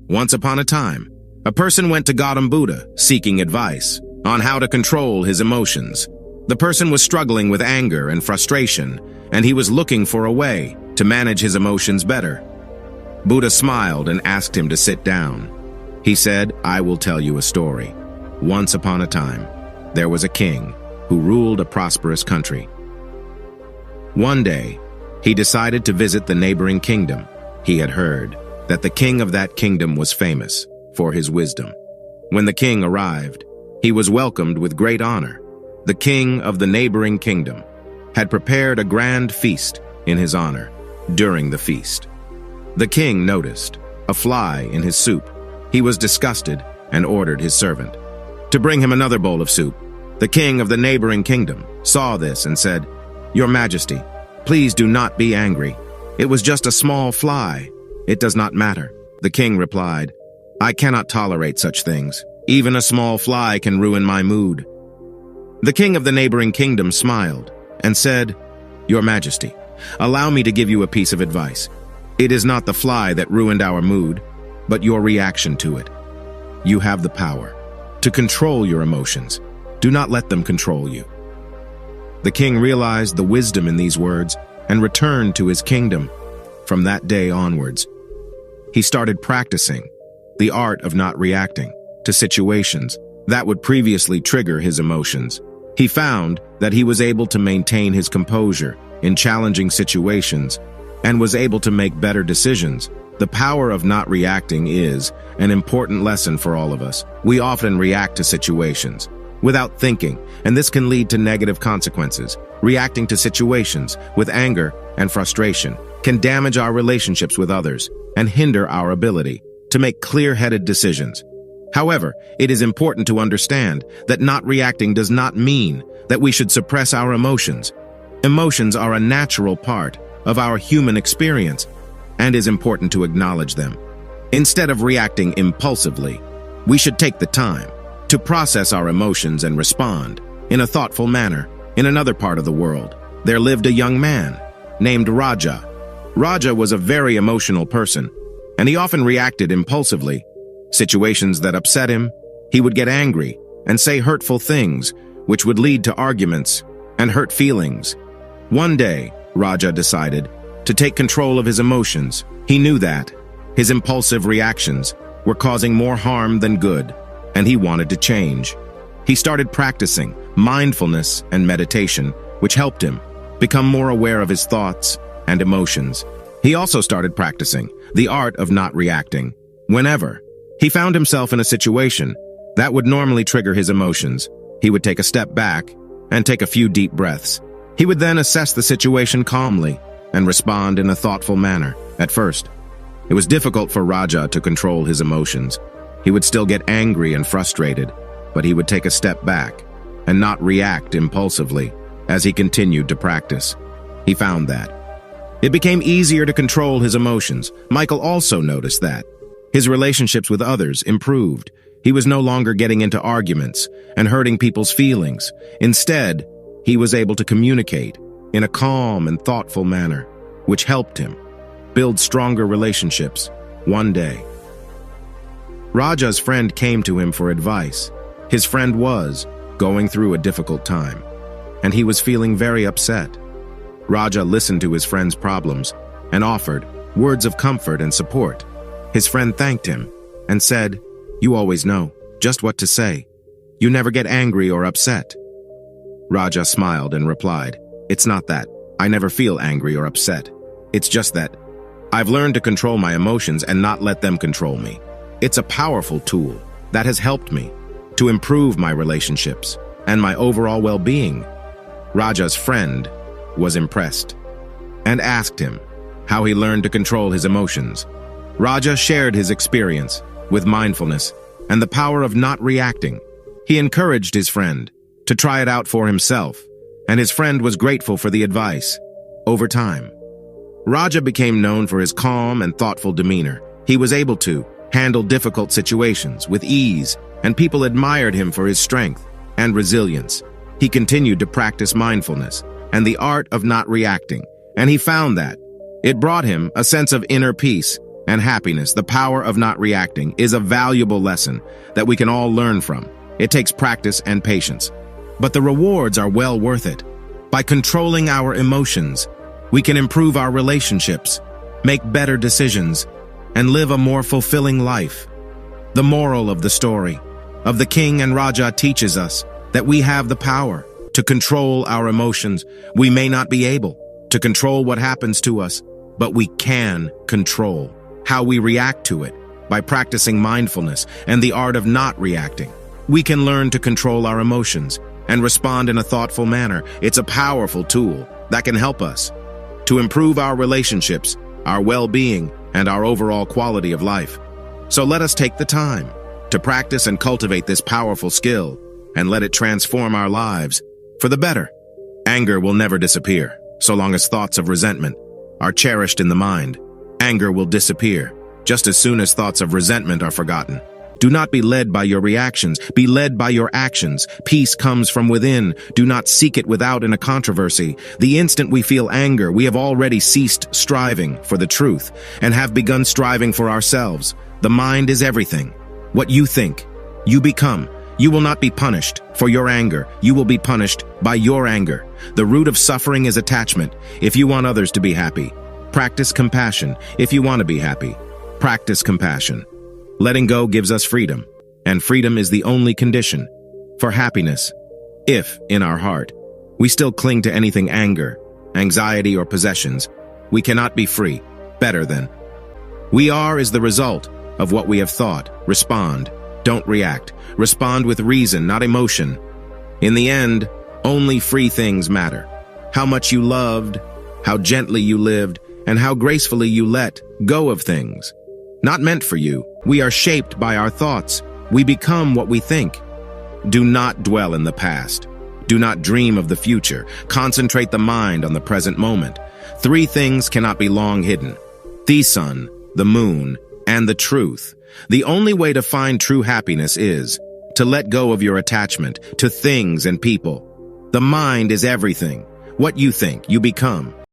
Once upon a time, a person went to Gautam Buddha seeking advice on how to control his emotions. The person was struggling with anger and frustration, and he was looking for a way to manage his emotions better. Buddha smiled and asked him to sit down. He said, "I will tell you a story. Once upon a time, there was a king who ruled a prosperous country. One day, he decided to visit the neighboring kingdom. He had heard that the king of that kingdom was famous for his wisdom. When the king arrived, he was welcomed with great honor. The king of the neighboring kingdom had prepared a grand feast in his honor. During the feast, the king noticed a fly in his soup. He was disgusted and ordered his servant to bring him another bowl of soup. The king of the neighboring kingdom saw this and said, "Your Majesty, please do not be angry. It was just a small fly. It does not matter." The king replied, "I cannot tolerate such things. Even a small fly can ruin my mood." The king of the neighboring kingdom smiled and said, "Your Majesty, allow me to give you a piece of advice. It is not the fly that ruined our mood, but your reaction to it. You have the power to control your emotions. Do not let them control you." The king realized the wisdom in these words and returned to his kingdom. From that day onwards, he started practicing the art of not reacting to situations that would previously trigger his emotions. He found that he was able to maintain his composure in challenging situations and was able to make better decisions. The power of not reacting is an important lesson for all of us. We often react to situations without thinking, and this can lead to negative consequences. Reacting to situations with anger and frustration can damage our relationships with others and hinder our ability to make clear-headed decisions. However, it is important to understand that not reacting does not mean that we should suppress our emotions. Emotions are a natural part of our human experience and is important to acknowledge them. Instead of reacting impulsively, we should take the time to process our emotions and respond in a thoughtful manner. In another part of the world, there lived a young man named Raja. Raja was a very emotional person, and he often reacted impulsively. Situations that upset him, he would get angry and say hurtful things, which would lead to arguments and hurt feelings. One day, Raja decided to take control of his emotions. He knew that his impulsive reactions were causing more harm than good, and he wanted to change. He started practicing mindfulness and meditation, which helped him become more aware of his thoughts and emotions. He also started practicing the art of not reacting. Whenever he found himself in a situation that would normally trigger his emotions, he would take a step back and take a few deep breaths. He would then assess the situation calmly and respond in a thoughtful manner. At first, it was difficult for Raja to control his emotions. He would still get angry and frustrated, but he would take a step back and not react impulsively. As he continued to practice, he found that it became easier to control his emotions. Michael also noticed that his relationships with others improved. He was no longer getting into arguments and hurting people's feelings. Instead, he was able to communicate in a calm and thoughtful manner, which helped him build stronger relationships. One day, Raja's friend came to him for advice. His friend was going through a difficult time, and he was feeling very upset. Raja listened to his friend's problems and offered words of comfort and support. His friend thanked him and said, "You always know just what to say. You never get angry or upset." Raja smiled and replied, "It's not that. I never feel angry or upset. It's just that I've learned to control my emotions and not let them control me. It's a powerful tool that has helped me to improve my relationships and my overall well-being." Raja's friend was impressed and asked him how he learned to control his emotions. Raja shared his experience with mindfulness and the power of not reacting. He encouraged his friend to try it out for himself, and his friend was grateful for the advice. Over time, Raja became known for his calm and thoughtful demeanor. He was able to handle difficult situations with ease, and people admired him for his strength and resilience. He continued to practice mindfulness and the art of not reacting, and he found that it brought him a sense of inner peace and happiness, the power of not reacting, is a valuable lesson that we can all learn from. It takes practice and patience, but the rewards are well worth it. By controlling our emotions, we can improve our relationships, make better decisions, and live a more fulfilling life. The moral of the story of the King and Raja teaches us that we have the power to control our emotions. We may not be able to control what happens to us, but we can control how we react to it. By practicing mindfulness and the art of not reacting, we can learn to control our emotions and respond in a thoughtful manner. It's a powerful tool that can help us to improve our relationships, our well-being, and our overall quality of life. So let us take the time to practice and cultivate this powerful skill and let it transform our lives for the better. Anger will never disappear so long as thoughts of resentment are cherished in the mind. Anger will disappear just as soon as thoughts of resentment are forgotten. Do not be led by your reactions, be led by your actions. Peace comes from within. Do not seek it without in a controversy. The instant we feel anger, we have already ceased striving for the truth and have begun striving for ourselves. The mind is everything. What you think, you become. You will not be punished for your anger. You will be punished by your anger. The root of suffering is attachment. If you want others to be happy, practice compassion. If you want to be happy, practice compassion. Letting go gives us freedom, and freedom is the only condition for happiness. If, in our heart, we still cling to anything anger, anxiety, or possessions, we cannot be free. Better than. We are is the result of what we have thought. Respond. Don't react. Respond with reason, not emotion. In the end, only free things matter. How much you loved, how gently you lived, and how gracefully you let go of things not meant for you. We are shaped by our thoughts. We become what we think. Do not dwell in the past. Do not dream of the future. Concentrate the mind on the present moment. 3 things cannot be long hidden: the sun, the moon, and the truth. The only way to find true happiness is to let go of your attachment to things and people. The mind is everything. What you think, you become.